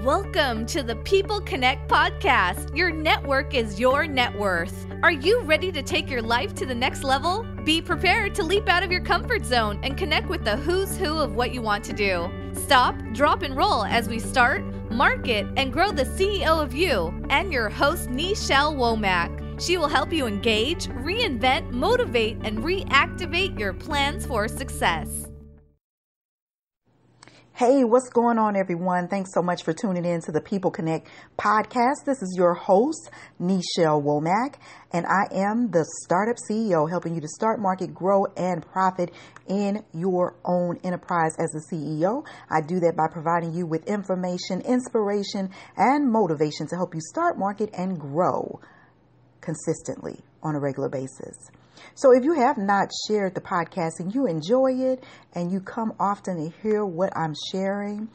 Welcome to the People Connect podcast. Your network is your net worth. Are you ready to take your life to the next level? Be prepared to leap out of your comfort zone and connect with the who's who of what you want to do. Stop, drop, and roll as we start, market, and grow the CEO of you and your host, Nichelle Womack. She will help you engage, reinvent, motivate, and reactivate your plans for success. Hey, what's going on, everyone? Thanks so much for tuning in to the People Connect podcast. This is your host, Nichelle Womack, and I am the Startup CEO, helping you to start, market, grow, and profit in your own enterprise as a CEO. I do that by providing you with information, inspiration, and motivation to help you start, market, and grow consistently on a regular basis. So if you have not shared the podcast and you enjoy it and you come often to hear what I'm sharing,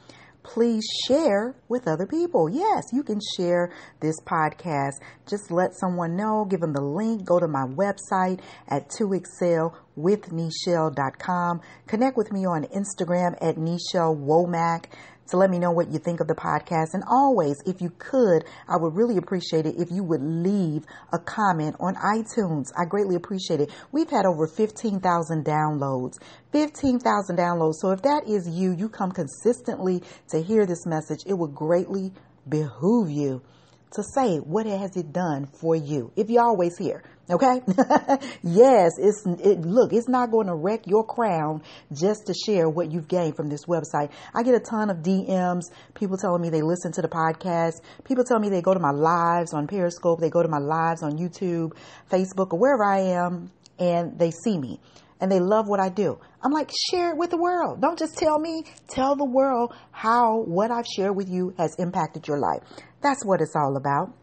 please share with other people. Yes, you can share this podcast. Just let someone know, give them the link, go to my website at 2excelwithnichelle.com. Connect with me on Instagram at Nichelle Womack to let me know what you think of the podcast. And always, if you could, I would really appreciate it if you would leave a comment on iTunes. I greatly appreciate it. We've had over 15,000 downloads. 15,000 downloads. So if that is you, you come consistently to hear this message, it would greatly behoove you to say, what has it done for you? If you're always here, okay? Yes, it's not going to wreck your crown just to share what you've gained from this website. I get a ton of DMs, people telling me they listen to the podcast. People tell me they go to my lives on Periscope. They go to my lives on YouTube, Facebook, or wherever I am, and they see me. And they love what I do. I'm like, share it with the world. Don't just tell me, tell the world how what I've shared with you has impacted your life. That's what it's all about.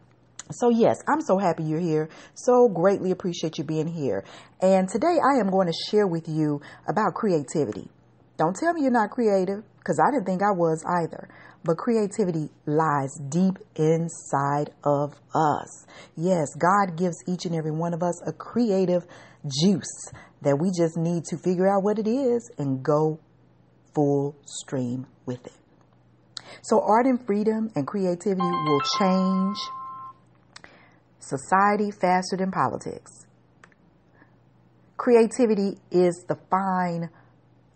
So yes, I'm so happy you're here. So greatly appreciate you being here. And today I am going to share with you about creativity. Don't tell me you're not creative, because I didn't think I was either. But creativity lies deep inside of us. Yes, God gives each and every one of us a creative juice that we just need to figure out what it is and go full stream with it. So art and freedom and creativity will change society faster than politics. Creativity is the fine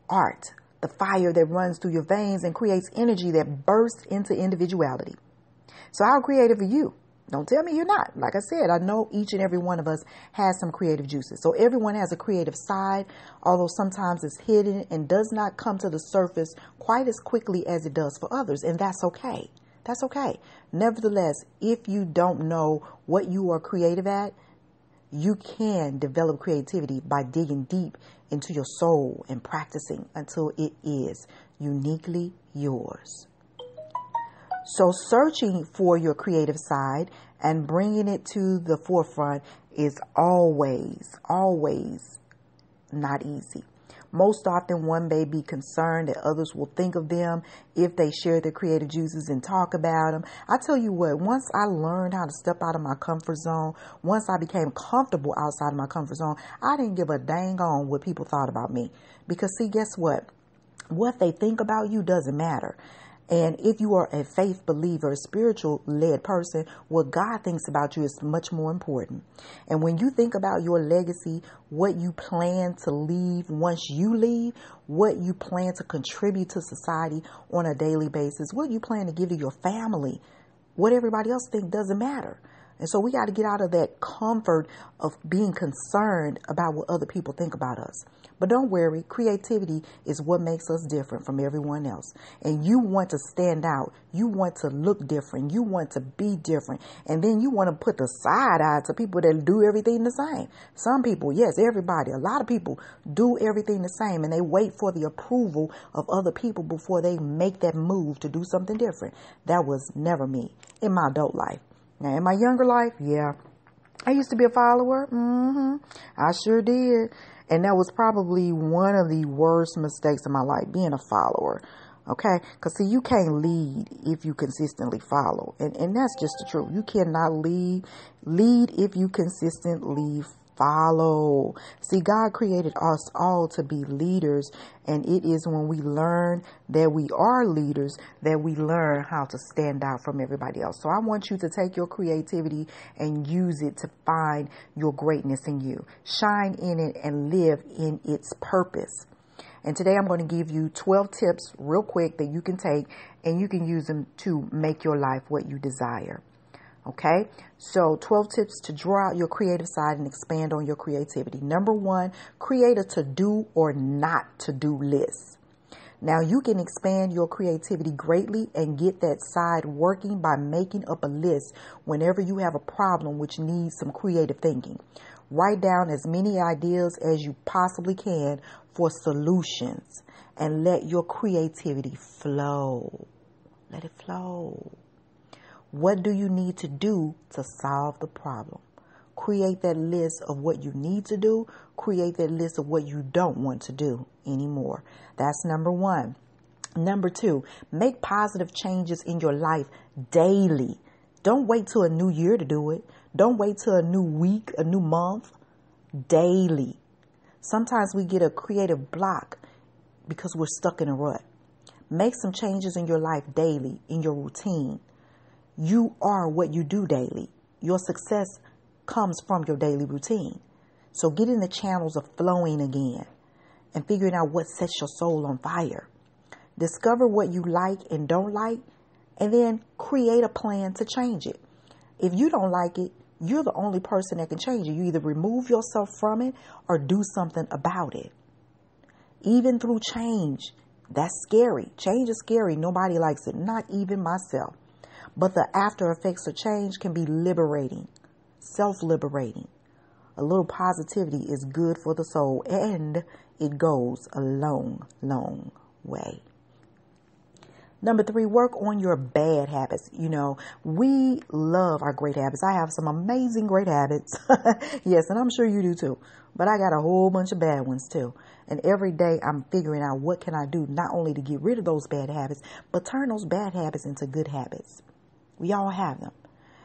art, the fire that runs through your veins and creates energy that bursts into individuality. So how creative are you? Don't tell me you're not. Like I said, I know each and every one of us has some creative juices. So everyone has a creative side, although sometimes it's hidden and does not come to the surface quite as quickly as it does for others. And that's okay. That's okay. Nevertheless, if you don't know what you are creative at, you can develop creativity by digging deep into your soul and practicing until it is uniquely yours. So searching for your creative side and bringing it to the forefront is always not easy. Most often one may be concerned that others will think of them if they share their creative juices and talk about them. I tell you what, once I learned how to step out of my comfort zone, once I became comfortable outside of my comfort zone, I didn't give a dang on what people thought about me. Because see, guess what? What they think about you doesn't matter. And if you are a faith believer, a spiritual led person, what God thinks about you is much more important. And when you think about your legacy, what you plan to leave once you leave, what you plan to contribute to society on a daily basis, what you plan to give to your family, what everybody else thinks doesn't matter. And so we got to get out of that comfort of being concerned about what other people think about us. But don't worry, creativity is what makes us different from everyone else. And you want to stand out. You want to look different. You want to be different. And then you want to put the side eye to people that do everything the same. Some people, yes, everybody, a lot of people do everything the same. And they wait for the approval of other people before they make that move to do something different. That was never me in my adult life. Now, in my younger life, yeah, I used to be a follower. I sure did. And that was probably one of the worst mistakes in my life, being a follower. Okay? Because, see, you can't lead if you consistently follow. And that's just the truth. You cannot lead if you consistently follow. See, God created us all to be leaders, and it is when we learn that we are leaders that we learn how to stand out from everybody else. So I want you to take your creativity and use it to find your greatness in you. Shine in it and live in its purpose. And today I'm going to give you 12 tips real quick that you can take and you can use them to make your life what you desire. Okay, so 12 tips to draw out your creative side and expand on your creativity. Number 1, create a to-do or not to-do list. Now you can expand your creativity greatly and get that side working by making up a list whenever you have a problem which needs some creative thinking. Write down as many ideas as you possibly can for solutions and let your creativity flow. Let it flow. What do you need to do to solve the problem? Create that list of what you need to do. Create that list of what you don't want to do anymore. That's number 1. Number 2, make positive changes in your life daily. Don't wait till a new year to do it. Don't wait till a new week, a new month. Daily. Sometimes we get a creative block because we're stuck in a rut. Make some changes in your life daily, in your routine. You are what you do daily. Your success comes from your daily routine. So get in the channels of flowing again and figuring out what sets your soul on fire. Discover what you like and don't like, and then create a plan to change it. If you don't like it, you're the only person that can change it. You either remove yourself from it or do something about it. Even through change, that's scary. Change is scary. Nobody likes it, not even myself. But the after effects of change can be liberating, self-liberating. A little positivity is good for the soul, and it goes a long, long way. Number 3, work on your bad habits. You know, we love our great habits. I have some amazing great habits. Yes, and I'm sure you do too. But I got a whole bunch of bad ones too. And every day I'm figuring out what can I do not only to get rid of those bad habits, but turn those bad habits into good habits. We all have them.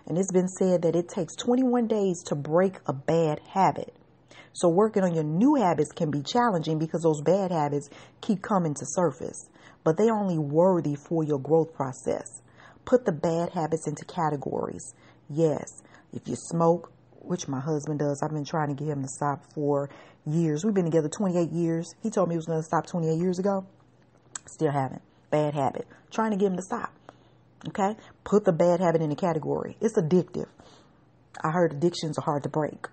And it's been said that it takes 21 days to break a bad habit. So working on your new habits can be challenging because those bad habits keep coming to surface, but they're only worthy for your growth process. Put the bad habits into categories. Yes, if you smoke, which my husband does, I've been trying to get him to stop for years. We've been together 28 years. He told me he was going to stop 28 years ago. Still haven't. Bad habit. Trying to get him to stop. Okay? Put the bad habit in the category. It's addictive. I heard addictions are hard to break.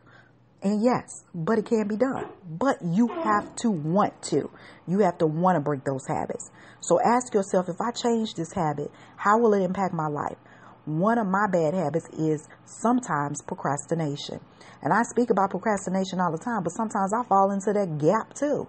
And yes, but it can be done. But you have to want to. You have to want to break those habits. So ask yourself, if I change this habit, how will it impact my life? One of my bad habits is sometimes procrastination. And I speak about procrastination all the time, but sometimes I fall into that gap too.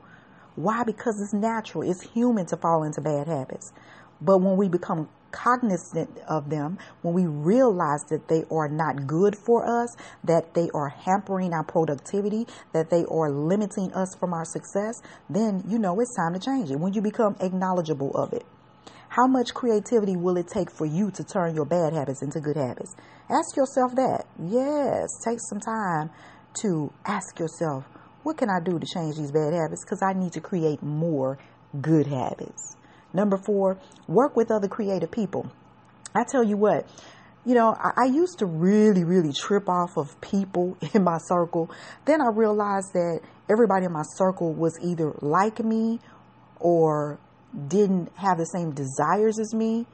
Why? Because it's natural. It's human to fall into bad habits. But when we become cognizant of them, when we realize that they are not good for us, that they are hampering our productivity, that they are limiting us from our success, then you know it's time to change it. When you become acknowledgeable of it. How much creativity will it take for you to turn your bad habits into good habits? Ask yourself that. Yes, take some time to ask yourself, what can I do to change these bad habits? Because I need to create more good habits. Number 4, work with other creative people. I tell you what, you know, I used to really trip off of people in my circle. Then I realized that everybody in my circle was either like me or didn't have the same desires as me.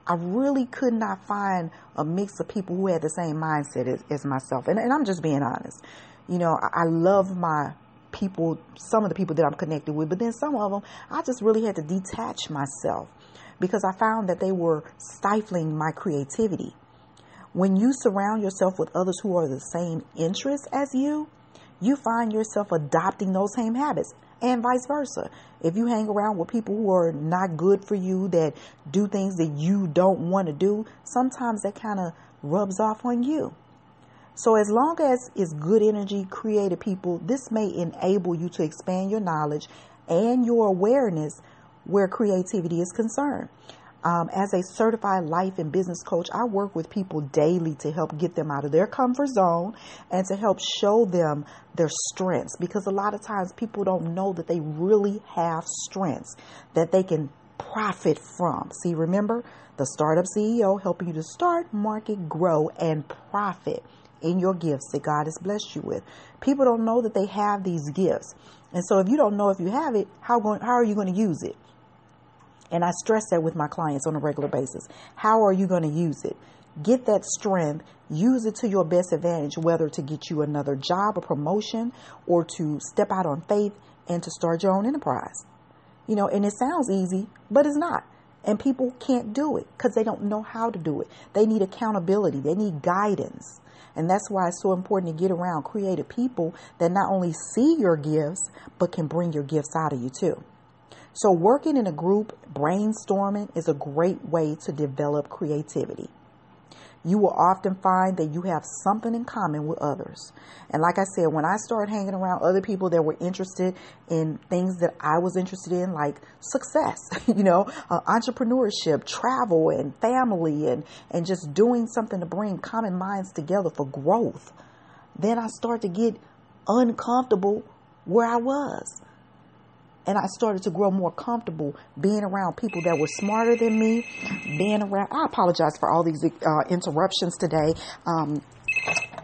I really could not find a mix of people who had the same mindset as myself. And I'm just being honest. You know, I love my people, some of the people that I'm connected with, but then some of them, I just really had to detach myself because I found that they were stifling my creativity. When you surround yourself with others who are the same interests as you find yourself adopting those same habits, and vice versa. If you hang around with people who are not good for you, that do things that you don't want to do, sometimes that kind of rubs off on you. So as long as it's good energy, creative people, this may enable you to expand your knowledge and your awareness where creativity is concerned. As a certified life and business coach, I work with people daily to help get them out of their comfort zone and to help show them their strengths, because a lot of times people don't know that they really have strengths that they can profit from. See, remember, the Startup CEO helping you to start, market, grow, and profit in your gifts that God has blessed you with. People don't know that they have these gifts. And so if you don't know if you have it, how are you going to use it? And I stress that with my clients on a regular basis. How are you going to use it? Get that strength, use it to your best advantage, whether to get you another job or promotion or to step out on faith and to start your own enterprise. You know, and it sounds easy, but it's not. And people can't do it because they don't know how to do it. They need accountability. They need guidance. And that's why it's so important to get around creative people that not only see your gifts, but can bring your gifts out of you too. So working in a group, brainstorming is a great way to develop creativity. You will often find that you have something in common with others. And like I said, when I started hanging around other people that were interested in things that I was interested in, like success, entrepreneurship, travel and family and just doing something to bring common minds together for growth, then I started to get uncomfortable where I was. And I started to grow more comfortable being around people that were smarter than me, I apologize for all these interruptions today.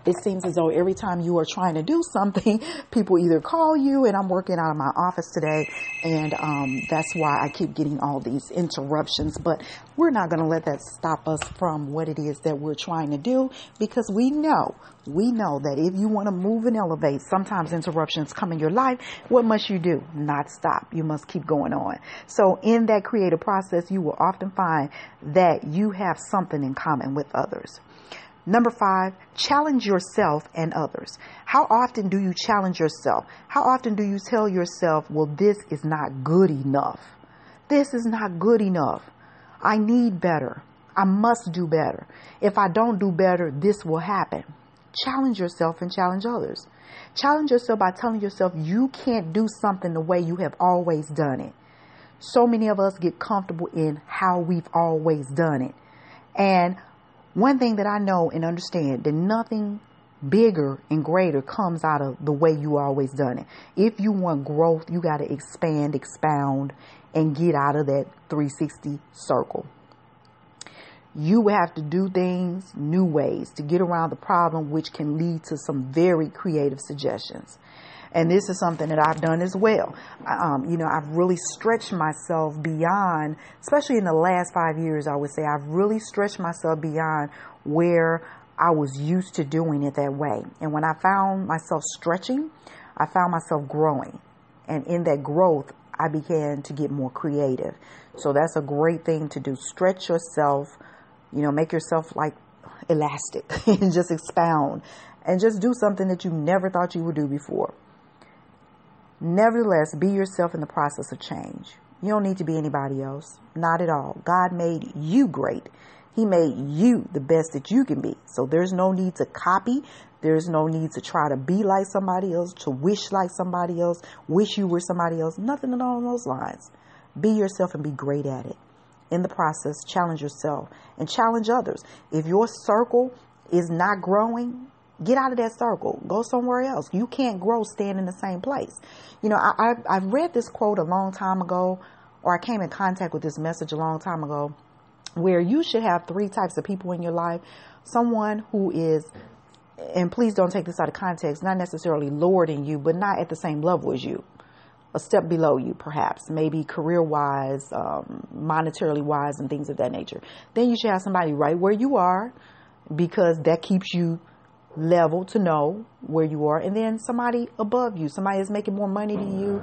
It seems as though every time you are trying to do something, people either call you, and I'm working out of my office today, and that's why I keep getting all these interruptions. But we're not going to let that stop us from what it is that we're trying to do, because we know that if you want to move and elevate, sometimes interruptions come in your life. What must you do? Not stop. You must keep going on. So in that creative process, you will often find that you have something in common with others. Number 5, challenge yourself and others. How often do you challenge yourself? How often do you tell yourself, well, this is not good enough? This is not good enough. I need better. I must do better. If I don't do better, this will happen. Challenge yourself and challenge others. Challenge yourself by telling yourself you can't do something the way you have always done it. So many of us get comfortable in how we've always done it. And one thing that I know and understand, that nothing bigger and greater comes out of the way you always done it. If you want growth, you got to expand, expound, and get out of that 360 circle. You have to do things new ways to get around the problem, which can lead to some very creative suggestions. And this is something that I've done as well. I've really stretched myself beyond, especially in the last 5 years, I would say, I've really stretched myself beyond where I was used to doing it that way. And when I found myself stretching, I found myself growing. And in that growth, I began to get more creative. So that's a great thing to do. Stretch yourself, make yourself like elastic and just expound and just do something that you never thought you would do before. Nevertheless, be yourself in the process of change. You don't need to be anybody else. Not at all. God made you great. He made you the best that you can be. So there's no need to copy. There's no need to try to be like somebody else, to wish like somebody else, wish you were somebody else. Nothing along those lines. Be yourself and be great at it. In the process, challenge yourself and challenge others. If your circle is not growing, get out of that circle. Go somewhere else. You can't grow staying in the same place. I read this quote a long time ago, or I came in contact with this message a long time ago, where you should have 3 types of people in your life. Someone who is, and please don't take this out of context, not necessarily lower than you, but not at the same level as you. A step below you, perhaps, maybe career-wise, monetarily wise, and things of that nature. Then you should have somebody right where you are, because that keeps you level to know where you are. And then somebody above you, somebody is making more money than you,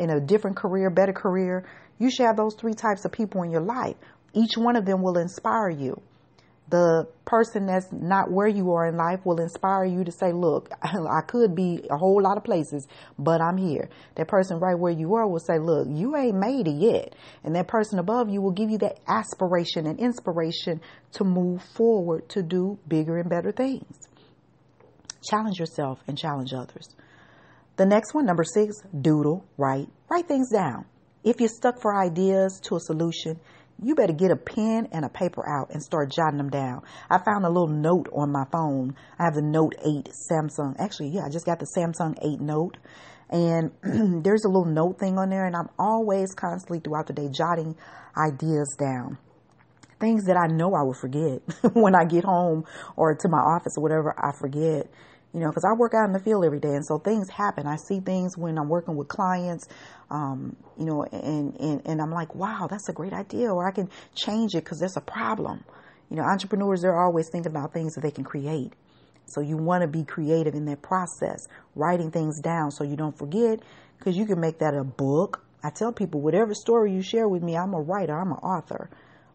in a different career, better career. You should have those 3 types of people in your life. Each one of them will inspire you. The person that's not where you are in life will inspire you to say, look, I could be a whole lot of places, but I'm here. That person right where you are will say, look, you ain't made it yet. And that person above you will give you that aspiration and inspiration to move forward, to do bigger and better things. Challenge yourself and challenge others. The next one, number 6, doodle, write things down. If you're stuck for ideas to a solution, you better get a pen and a paper out and start jotting them down. I found a little note on my phone. I have the Note 8 Samsung. Actually, yeah, I just got the Samsung 8 Note. And there's a little note thing on there. And I'm always constantly throughout the day jotting ideas down. Things that I know I will forget when I get home or to my office or whatever, I forget. Because I work out in the field every day. And so things happen. I see things when I'm working with clients, and I'm like, wow, that's a great idea. Or I can change it because there's a problem. Entrepreneurs, they're always thinking about things that they can create. So you want to be creative in that process, writing things down so you don't forget, because you can make that a book. I tell people, whatever story you share with me, I'm a writer, I'm an author.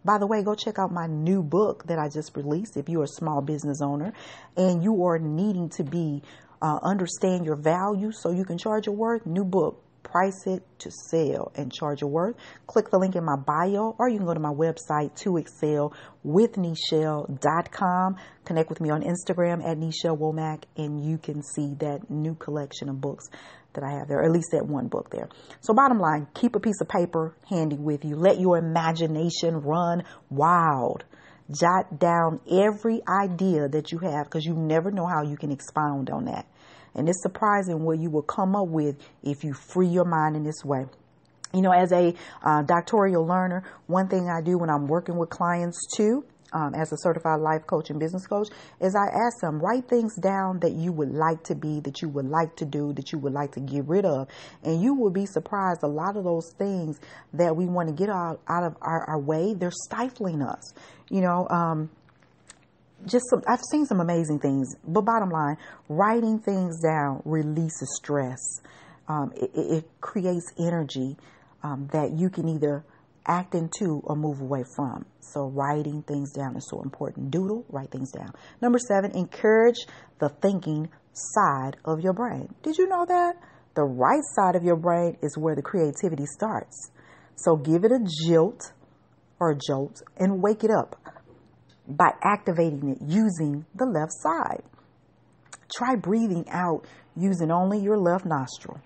By the way, go check out my new book that I just released. If you're a small business owner and you are needing to understand your value so you can charge your worth, new book, Price It to Sell and Charge Your Worth. Click the link in my bio, or you can go to my website, toexcelwithnichelle.com. Connect with me on Instagram at Nichelle Womack, and you can see that new collection of books that I have there, or at least that one book there. So bottom line, keep a piece of paper handy with you. Let your imagination run wild. Jot down every idea that you have, because you never know how you can expound on that. And it's surprising what you will come up with if you free your mind in this way. As a doctoral learner, one thing I do when I'm working with clients too, as a certified life coach and business coach, is I ask them, write things down that you would like to be, that you would like to do, that you would like to get rid of. And you will be surprised. A lot of those things that we want to get out of our way, they're stifling us. I've seen some amazing things, but bottom line, writing things down releases stress. It creates energy that you can either act into or move away from. So writing things down is so important. Doodle, write things down. Number 7, encourage the thinking side of your brain. Did you know that? The right side of your brain is where the creativity starts. So give it a jolt and wake it up by activating it using the left side. Try breathing out using only your left nostril.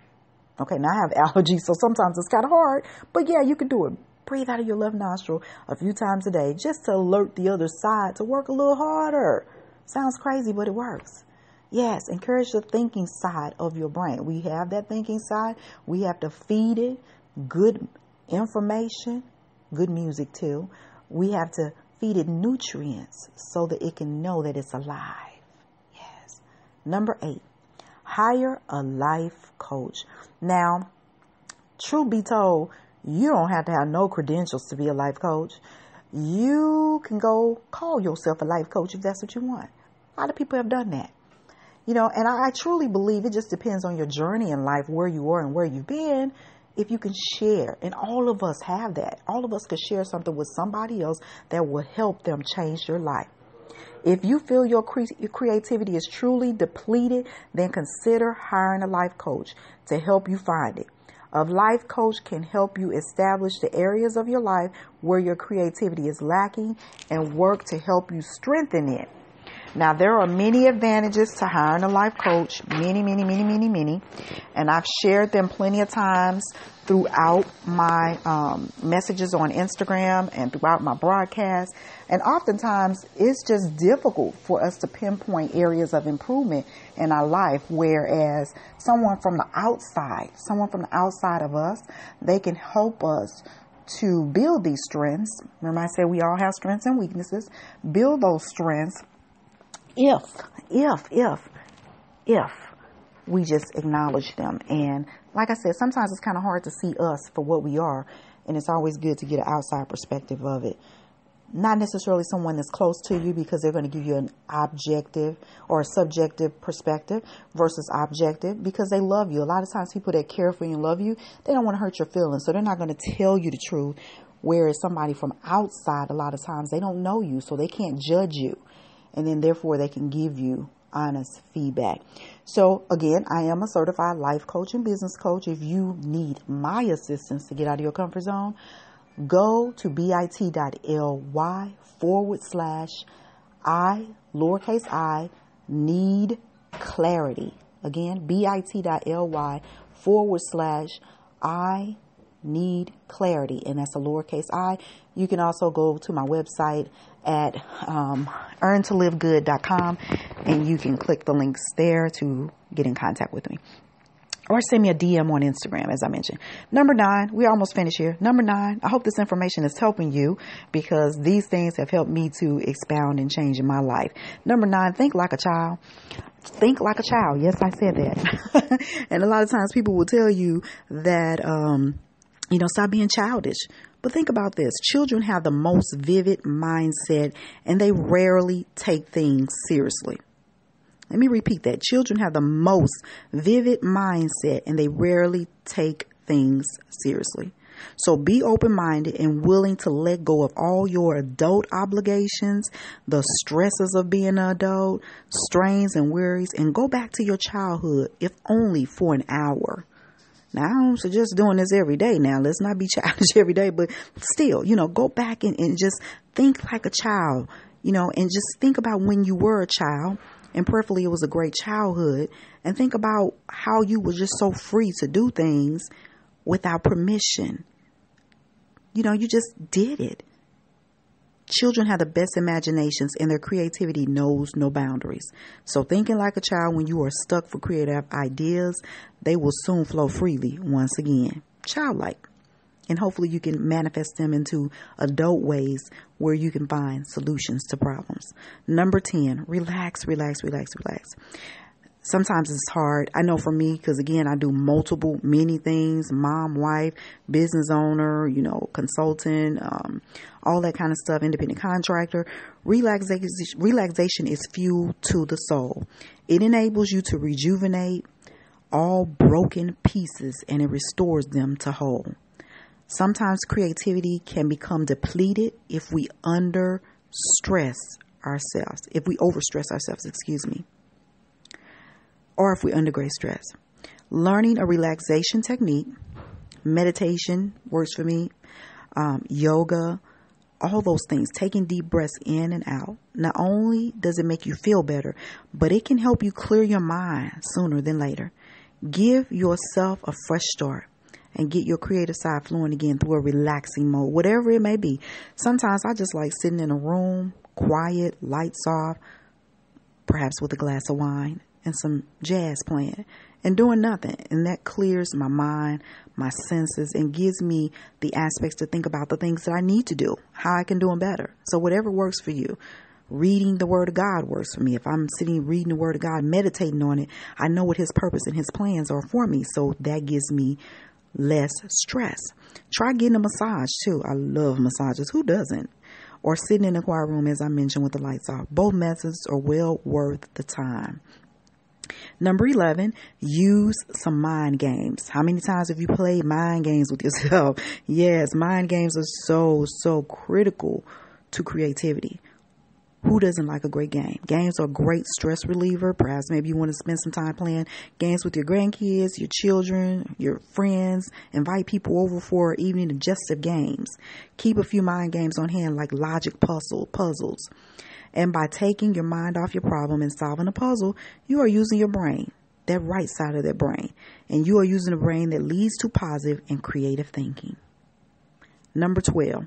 Okay, now I have allergies, so sometimes it's kind of hard, but yeah, you can do it. Breathe out of your left nostril a few times a day just to alert the other side to work a little harder. Sounds crazy, but it works. Yes, encourage the thinking side of your brain. We have that thinking side. We have to feed it good information, good music too. We have to feed it nutrients so that it can know that it's alive. Yes. Number 8, hire a life coach. Now, truth be told, you don't have to have no credentials to be a life coach. You can go call yourself a life coach if that's what you want. A lot of people have done that. And I truly believe it just depends on your journey in life, where you are and where you've been. If you can share, and all of us have that. All of us could share something with somebody else that will help them change their life. If you feel your creativity is truly depleted, then consider hiring a life coach to help you find it. A life coach can help you establish the areas of your life where your creativity is lacking and work to help you strengthen it. Now, there are many advantages to hiring a life coach, many. And I've shared them plenty of times throughout my messages on Instagram and throughout my broadcast. And oftentimes, it's just difficult for us to pinpoint areas of improvement in our life, whereas someone from the outside of us, they can help us to build these strengths. Remember I said we all have strengths and weaknesses. Build those strengths if we just acknowledge them. And like I said, sometimes it's kind of hard to see us for what we are, and it's always good to get an outside perspective of it. Not necessarily someone that's close to you, because they're going to give you an objective or a subjective perspective versus objective, because they love you. A lot of times people that care for you and love you, they don't want to hurt your feelings, so they're not going to tell you the truth. Whereas somebody from outside, a lot of times they don't know you, so they can't judge you. And then therefore they can give you honest feedback. So again, I am a certified life coach and business coach. If you need my assistance to get out of your comfort zone, go to bit.ly/I, lowercase I, need clarity. Again, bit.ly/I, need clarity, and that's a lowercase I. You can also go to my website at earntolivegood.com, and you can click the links there to get in contact with me. Or send me a DM on Instagram, as I mentioned. Number 9, we're almost finished here. Number 9, I hope this information is helping you, because these things have helped me to expound and change in my life. Number 9, think like a child. Think like a child. Yes, I said that. And a lot of times people will tell you that, stop being childish. But think about this. Children have the most vivid mindset, and they rarely take things seriously. Let me repeat that. Children have the most vivid mindset, and they rarely take things seriously. So be open-minded and willing to let go of all your adult obligations, the stresses of being an adult, strains and worries, and go back to your childhood, if only for an hour. Now, I don't suggest doing this every day. Now, let's not be childish every day, but still, go back and just think like a child, and just think about when you were a child. And preferably it was a great childhood, and think about how you were just so free to do things without permission. You just did it. Children have the best imaginations, and their creativity knows no boundaries. So thinking like a child when you are stuck for creative ideas, they will soon flow freely once again. Childlike. And hopefully you can manifest them into adult ways where you can find solutions to problems. Number 10, relax. Sometimes it's hard. I know for me, because again, I do many things, mom, wife, business owner, consultant, all that kind of stuff, independent contractor. Relaxation is fuel to the soul. It enables you to rejuvenate all broken pieces, and it restores them to whole. Sometimes creativity can become depleted if we overstress ourselves, or if we undergo stress. Learning a relaxation technique, meditation works for me, yoga, all those things, taking deep breaths in and out. Not only does it make you feel better, but it can help you clear your mind sooner than later. Give yourself a fresh start and get your creative side flowing again through a relaxing mode, whatever it may be. Sometimes I just like sitting in a room, quiet, lights off, perhaps with a glass of wine and some jazz playing, and doing nothing. And that clears my mind, my senses, and gives me the aspects to think about the things that I need to do, how I can do them better. So whatever works for you. Reading the Word of God works for me. If I'm sitting reading the Word of God, meditating on it, I know what His purpose and His plans are for me. So that gives me less stress. Try getting a massage too. I love massages. Who doesn't? Or sitting in a quiet room, as I mentioned, with the lights off. Both methods are well worth the time. Number 11, use some mind games. How many times have you played mind games with yourself? Yes, mind games are so critical to creativity. Who doesn't like a great game? Games are a great stress reliever. Perhaps maybe you want to spend some time playing games with your grandkids, your children, your friends. Invite people over for evening digestive games. Keep a few mind games on hand, like logic puzzles. And by taking your mind off your problem and solving a puzzle, you are using your brain, that right side of that brain. And you are using a brain that leads to positive and creative thinking. Number 12.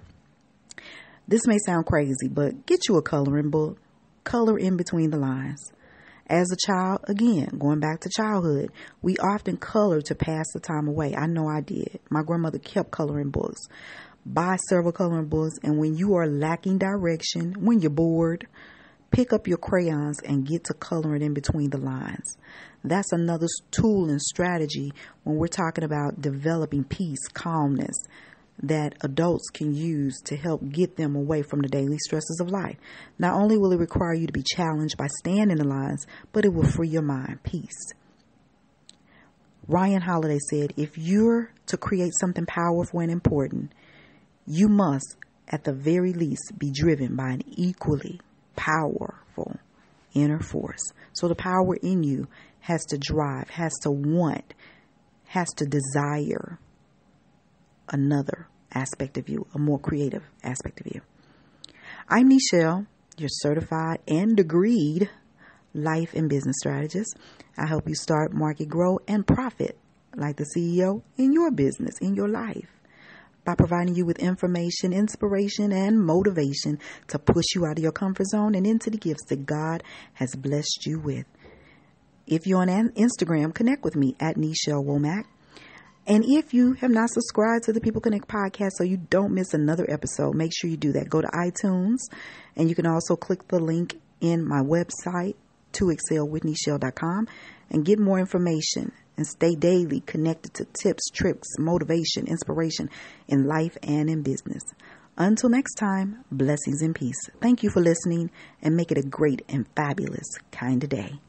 This may sound crazy, but get you a coloring book. Color in between the lines. As a child, again, going back to childhood, we often color to pass the time away. I know I did. My grandmother kept coloring books. Buy several coloring books, and when you are lacking direction, when you're bored, pick up your crayons and get to coloring in between the lines. That's another tool and strategy when we're talking about developing peace, calmness, that adults can use to help get them away from the daily stresses of life. Not only will it require you to be challenged by staying in the lines, but it will free your mind. Peace. Ryan Holiday said, if you're to create something powerful and important, you must, at the very least, be driven by an equally powerful inner force. So the power in you has to drive, has to want, has to desire another aspect of you, a more creative aspect of you. I'm Nichelle, your certified and degreed life and business strategist. I help you start, market, grow, and profit like the CEO in your business, in your life. by providing you with information, inspiration, and motivation to push you out of your comfort zone and into the gifts that God has blessed you with. If you're on Instagram, connect with me at Nichelle Womack. And if you have not subscribed to the People Connect podcast so you don't miss another episode, make sure you do that. Go to iTunes, and you can also click the link in my website, toexcelwithnichelle.com, and get more information and stay daily connected to tips, tricks, motivation, inspiration in life and in business. Until next time, blessings and peace. Thank you for listening, and make it a great and fabulous kind of day.